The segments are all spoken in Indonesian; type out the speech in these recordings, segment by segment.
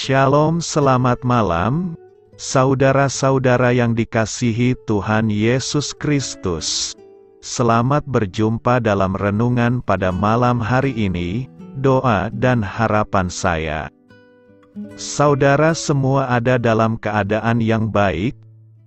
Shalom, selamat malam, saudara-saudara yang dikasihi Tuhan Yesus Kristus. Selamat berjumpa dalam renungan pada malam hari ini. Doa dan harapan saya, saudara semua ada dalam keadaan yang baik,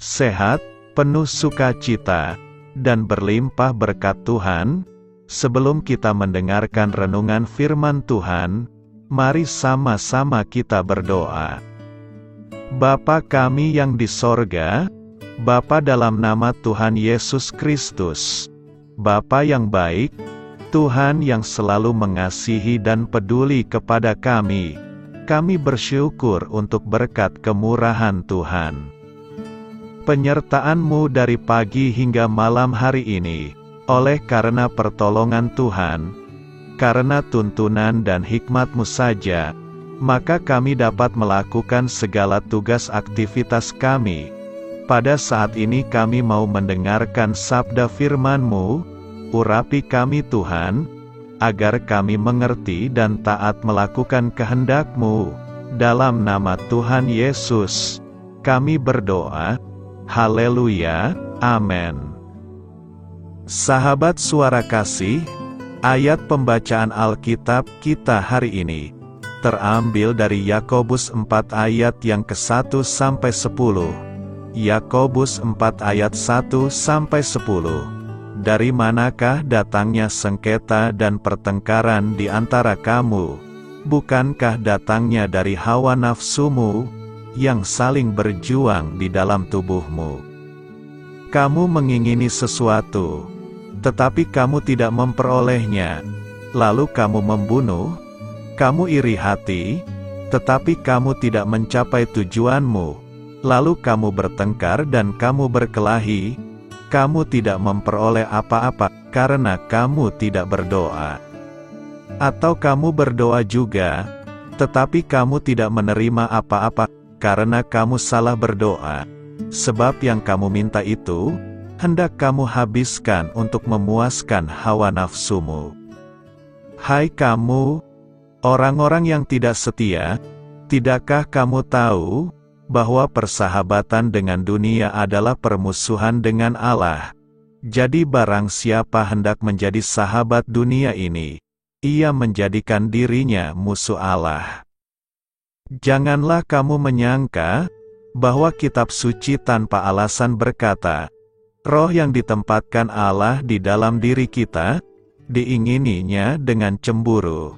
sehat, penuh sukacita, dan berlimpah berkat Tuhan. Sebelum kita mendengarkan renungan firman Tuhan, mari sama-sama kita berdoa. Bapa kami yang di sorga, Bapa dalam nama Tuhan Yesus Kristus, Bapa yang baik, Tuhan yang selalu mengasihi dan peduli kepada kami bersyukur untuk berkat kemurahan Tuhan. Penyertaan-Mu dari pagi hingga malam hari ini, oleh karena pertolongan Tuhan, karena tuntunan dan hikmat-Mu saja, maka kami dapat melakukan segala tugas aktivitas kami. Pada saat ini kami mau mendengarkan sabda firman-Mu, urapi kami Tuhan, agar kami mengerti dan taat melakukan kehendak-Mu. Dalam nama Tuhan Yesus, kami berdoa. Haleluya, amin. Sahabat suara kasih, ayat pembacaan Alkitab kita hari ini terambil dari Yakobus 4 ayat yang ke-1 sampai 10. Yakobus 4 ayat 1 sampai 10. Dari manakah datangnya sengketa dan pertengkaran di antara kamu? Bukankah datangnya dari hawa nafsumu yang saling berjuang di dalam tubuhmu? Kamu mengingini sesuatu, tetapi kamu tidak memperolehnya, lalu kamu membunuh. Kamu iri hati, tetapi kamu tidak mencapai tujuanmu, lalu kamu bertengkar dan kamu berkelahi. Kamu tidak memperoleh apa-apa, karena kamu tidak berdoa. Atau kamu berdoa juga, tetapi kamu tidak menerima apa-apa, karena kamu salah berdoa. Sebab yang kamu minta itu, hendak kamu habiskan untuk memuaskan hawa nafsumu. Hai kamu, orang-orang yang tidak setia, tidakkah kamu tahu bahwa persahabatan dengan dunia adalah permusuhan dengan Allah? Jadi barang siapa hendak menjadi sahabat dunia ini, ia menjadikan dirinya musuh Allah. Janganlah kamu menyangka bahwa kitab suci tanpa alasan berkata, Roh yang ditempatkan Allah di dalam diri kita, diingininya dengan cemburu.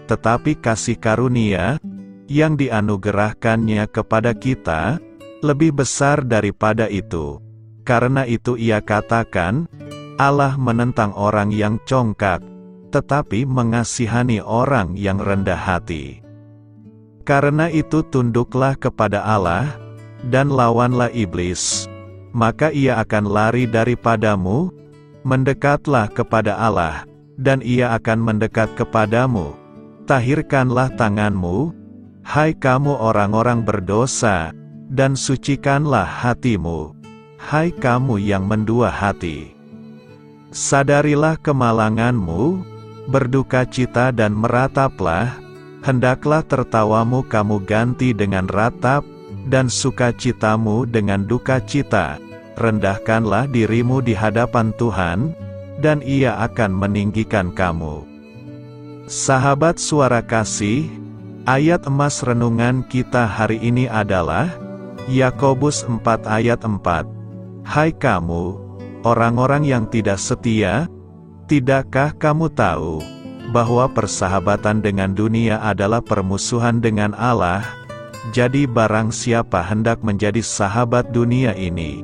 Tetapi kasih karunia yang dianugerahkannya kepada kita lebih besar daripada itu. Karena itu ia katakan, Allah menentang orang yang congkak, tetapi mengasihani orang yang rendah hati. Karena itu tunduklah kepada Allah, dan lawanlah iblis, maka ia akan lari daripadamu. Mendekatlah kepada Allah, dan ia akan mendekat kepadamu. Tahirkanlah tanganmu, hai kamu orang-orang berdosa, dan sucikanlah hatimu, hai kamu yang mendua hati. Sadarilah kemalanganmu, berdukacita dan merataplah, hendaklah tertawamu kamu ganti dengan ratap, dan sukacitamu dengan dukacita. Rendahkanlah dirimu di hadapan Tuhan, dan Ia akan meninggikan kamu. Sahabat suara kasih, ayat emas renungan kita hari ini adalah Yakobus 4 ayat 4. Hai kamu, orang-orang yang tidak setia, tidakkah kamu tahu bahwa persahabatan dengan dunia adalah permusuhan dengan Allah? Jadi barang siapa hendak menjadi sahabat dunia ini,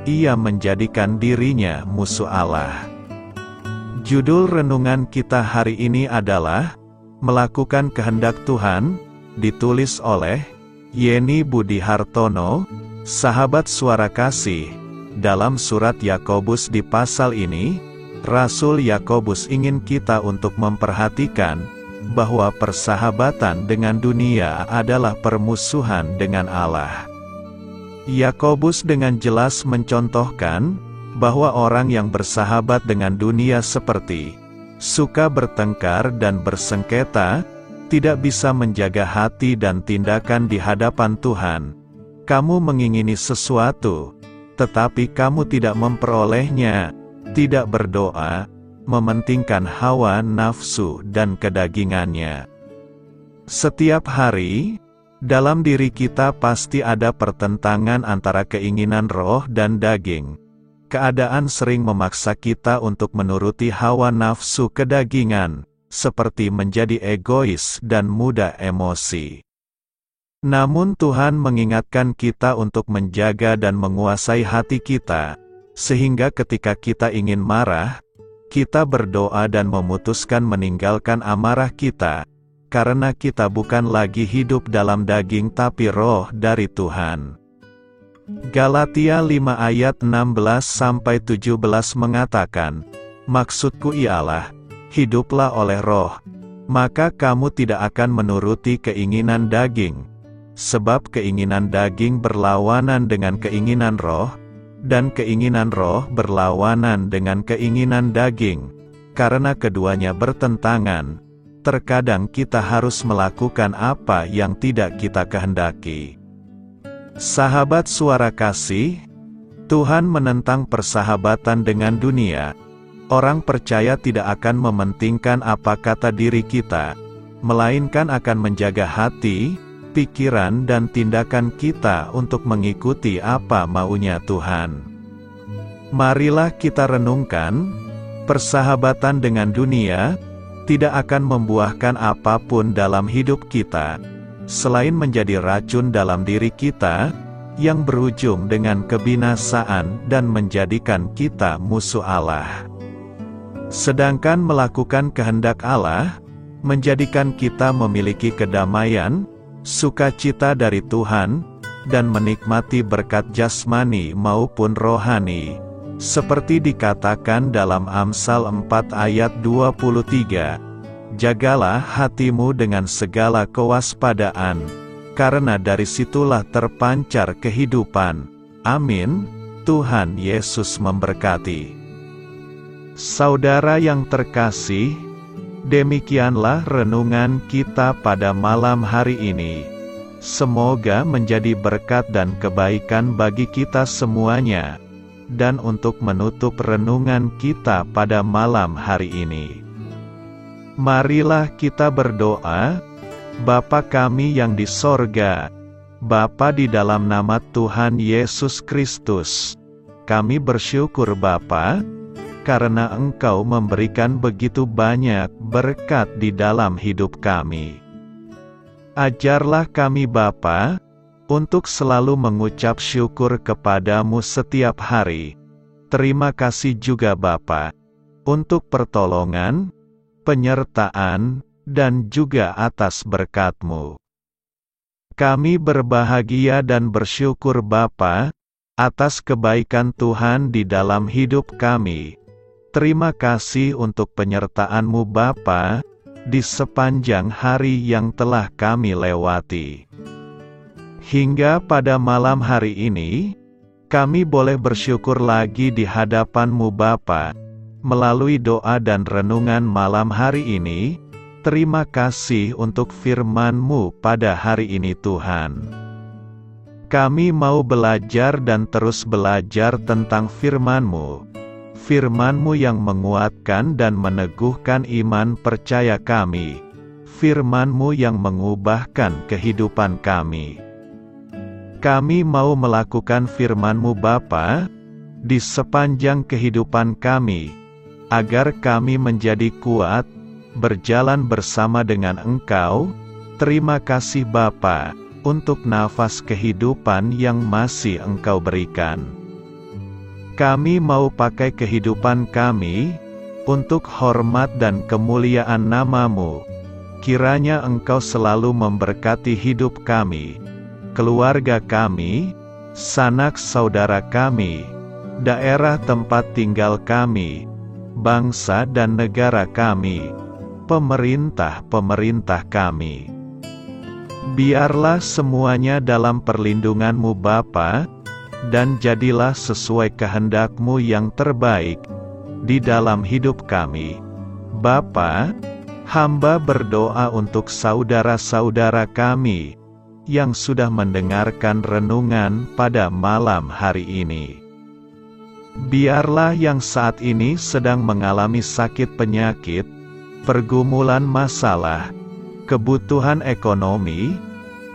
ia menjadikan dirinya musuh Allah. Judul renungan kita hari ini adalah Melakukan Kehendak Tuhan, ditulis oleh Yeni Budi Hartono, sahabat suara kasih. Dalam surat Yakobus di pasal ini, Rasul Yakobus ingin kita untuk memperhatikan bahwa persahabatan dengan dunia adalah permusuhan dengan Allah. Yakobus dengan jelas mencontohkan bahwa orang yang bersahabat dengan dunia seperti suka bertengkar dan bersengketa, tidak bisa menjaga hati dan tindakan di hadapan Tuhan. Kamu mengingini sesuatu, tetapi kamu tidak memperolehnya, tidak berdoa, mementingkan hawa nafsu dan kedagingannya. Setiap hari, dalam diri kita pasti ada pertentangan antara keinginan roh dan daging. Keadaan sering memaksa kita untuk menuruti hawa nafsu kedagingan, seperti menjadi egois dan mudah emosi. Namun Tuhan mengingatkan kita untuk menjaga dan menguasai hati kita, sehingga ketika kita ingin marah, kita berdoa dan memutuskan meninggalkan amarah kita, karena kita bukan lagi hidup dalam daging tapi roh dari Tuhan. Galatia 5 ayat 16-17 mengatakan, "Maksudku ialah, hiduplah oleh roh, maka kamu tidak akan menuruti keinginan daging. Sebab keinginan daging berlawanan dengan keinginan roh, dan keinginan roh berlawanan dengan keinginan daging. Karena keduanya bertentangan, terkadang kita harus melakukan apa yang tidak kita kehendaki." Sahabat Suara Kasih, Tuhan menentang persahabatan dengan dunia. Orang percaya tidak akan mementingkan apa kata diri kita, melainkan akan menjaga hati, pikiran dan tindakan kita untuk mengikuti apa maunya Tuhan. Marilah kita renungkan, persahabatan dengan dunia tidak akan membuahkan apapun dalam hidup kita, selain menjadi racun dalam diri kita, yang berujung dengan kebinasaan dan menjadikan kita musuh Allah. Sedangkan melakukan kehendak Allah, menjadikan kita memiliki kedamaian, sukacita dari Tuhan, dan menikmati berkat jasmani maupun rohani, seperti dikatakan dalam Amsal 4 ayat 23, "Jagalah hatimu dengan segala kewaspadaan, karena dari situlah terpancar kehidupan." Amin. Tuhan Yesus memberkati. Saudara yang terkasih, demikianlah renungan kita pada malam hari ini. Semoga menjadi berkat dan kebaikan bagi kita semuanya. Dan untuk menutup renungan kita pada malam hari ini, marilah kita berdoa. Bapa kami yang di sorga, Bapa, di dalam nama Tuhan Yesus Kristus, kami bersyukur Bapa, karena Engkau memberikan begitu banyak berkat di dalam hidup kami. Ajarlah kami Bapa, untuk selalu mengucap syukur kepadamu setiap hari. Terima kasih juga Bapa, untuk pertolongan, penyertaan, dan juga atas berkat-Mu. Kami berbahagia dan bersyukur Bapa, atas kebaikan Tuhan di dalam hidup kami. Terima kasih untuk penyertaan-Mu Bapa, di sepanjang hari yang telah kami lewati. Hingga pada malam hari ini, kami boleh bersyukur lagi di hadapan-Mu Bapa, melalui doa dan renungan malam hari ini. Terima kasih untuk firman-Mu pada hari ini Tuhan. Kami mau belajar dan terus belajar tentang firman-Mu. Firman-Mu yang menguatkan dan meneguhkan iman percaya kami. Firman-Mu yang mengubahkan kehidupan kami. Kami mau melakukan firman-Mu Bapa, di sepanjang kehidupan kami, agar kami menjadi kuat, berjalan bersama dengan Engkau. Terima kasih Bapa, untuk nafas kehidupan yang masih Engkau berikan. Kami mau pakai kehidupan kami, untuk hormat dan kemuliaan nama-Mu. Kiranya Engkau selalu memberkati hidup kami, keluarga kami, sanak saudara kami, daerah tempat tinggal kami, bangsa dan negara kami, pemerintah-pemerintah kami. Biarlah semuanya dalam perlindungan-Mu Bapa, dan jadilah sesuai kehendak-Mu yang terbaik, di dalam hidup kami. Bapa, Hamba berdoa untuk saudara-saudara kami yang sudah mendengarkan renungan pada malam hari ini. Biarlah yang saat ini sedang mengalami sakit penyakit, pergumulan masalah, kebutuhan ekonomi,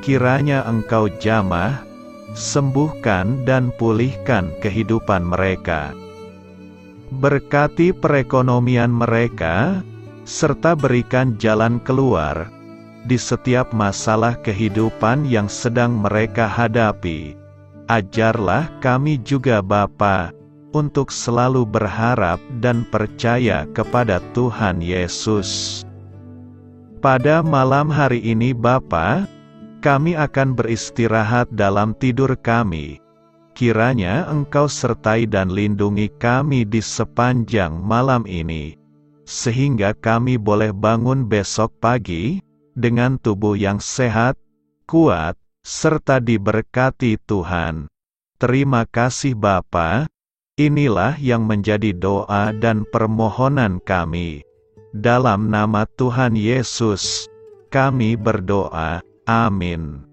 kiranya Engkau jamah, sembuhkan dan pulihkan kehidupan mereka. Berkati perekonomian mereka, serta berikan jalan keluar di setiap masalah kehidupan yang sedang mereka hadapi. Ajarlah kami juga Bapa, untuk selalu berharap dan percaya kepada Tuhan Yesus. Pada malam hari ini Bapa, kami akan beristirahat dalam tidur kami. Kiranya Engkau sertai dan lindungi kami di sepanjang malam ini, sehingga kami boleh bangun besok pagi, dengan tubuh yang sehat, kuat, serta diberkati Tuhan. Terima kasih Bapa, inilah yang menjadi doa dan permohonan kami. Dalam nama Tuhan Yesus, kami berdoa, amin.